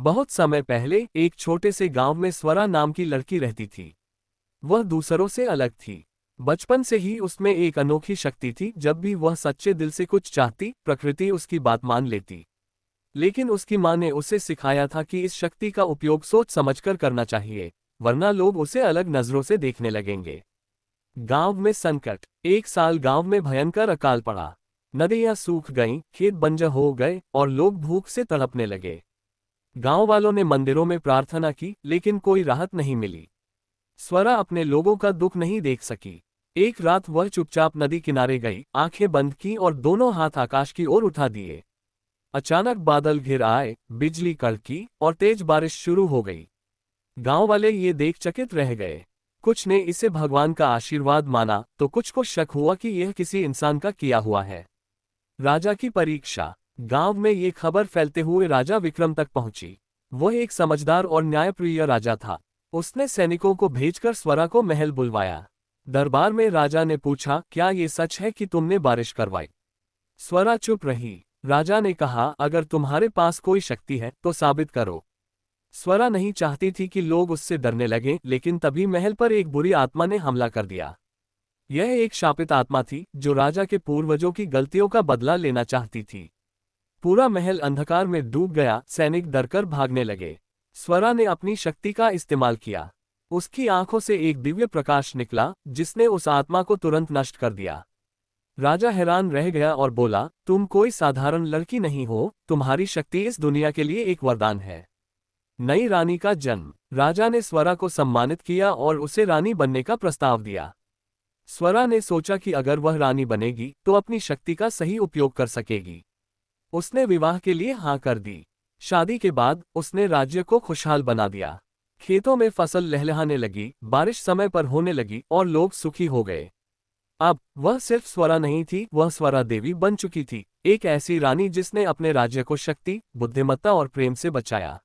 बहुत समय पहले एक छोटे से गांव में स्वरा नाम की लड़की रहती थी। वह दूसरों से अलग थी। बचपन से ही उसमें एक अनोखी शक्ति थी। जब भी वह सच्चे दिल से कुछ चाहती, प्रकृति उसकी बात मान लेती। लेकिन उसकी माँ ने उसे सिखाया था कि इस शक्ति का उपयोग सोच समझकर करना चाहिए, वरना लोग उसे अलग नजरों से देखने लगेंगे। गांव में संकट। एक साल गांव में भयंकर अकाल पड़ा। नदियां सूख गईं, खेत बंजर हो गए और लोग भूख से तड़पने लगे। गांव वालों ने मंदिरों में प्रार्थना की, लेकिन कोई राहत नहीं मिली। स्वरा अपने लोगों का दुख नहीं देख सकी। एक रात वह चुपचाप नदी किनारे गई, आंखें बंद की और दोनों हाथ आकाश की ओर उठा दिए। अचानक बादल घिर आए, बिजली कड़की और तेज बारिश शुरू हो गई। गांव वाले ये देख चकित रह गए। कुछ ने इसे भगवान का आशीर्वाद माना, तो कुछ को शक हुआ कि यह किसी इंसान का किया हुआ है। राजा की परीक्षा। गांव में ये खबर फैलते हुए राजा विक्रम तक पहुंची। वह एक समझदार और न्यायप्रिय राजा था। उसने सैनिकों को भेजकर स्वरा को महल बुलवाया। दरबार में राजा ने पूछा, क्या ये सच है कि तुमने बारिश करवाई? स्वरा चुप रही। राजा ने कहा, अगर तुम्हारे पास कोई शक्ति है तो साबित करो। स्वरा नहीं चाहती थी कि लोग उससे डरने लगें, लेकिन तभी महल पर एक बुरी आत्मा ने हमला कर दिया। यह एक शापित आत्मा थी जो राजा के पूर्वजों की गलतियों का बदला लेना चाहती थी। पूरा महल अंधकार में डूब गया, सैनिक डरकर भागने लगे। स्वरा ने अपनी शक्ति का इस्तेमाल किया। उसकी आंखों से एक दिव्य प्रकाश निकला, जिसने उस आत्मा को तुरंत नष्ट कर दिया। राजा हैरान रह गया और बोला, तुम कोई साधारण लड़की नहीं हो, तुम्हारी शक्ति इस दुनिया के लिए एक वरदान है। नई रानी का जन्म। राजा ने स्वरा को सम्मानित किया और उसे रानी बनने का प्रस्ताव दिया। स्वरा ने सोचा कि अगर वह रानी बनेगी तो अपनी शक्ति का सही उपयोग कर सकेगी। उसने विवाह के लिए हाँ कर दी। शादी के बाद उसने राज्य को खुशहाल बना दिया। खेतों में फसल लहलहाने लगी, बारिश समय पर होने लगी और लोग सुखी हो गए। अब वह सिर्फ स्वरा नहीं थी, वह स्वरा देवी बन चुकी थी, एक ऐसी रानी जिसने अपने राज्य को शक्ति, बुद्धिमत्ता और प्रेम से बचाया।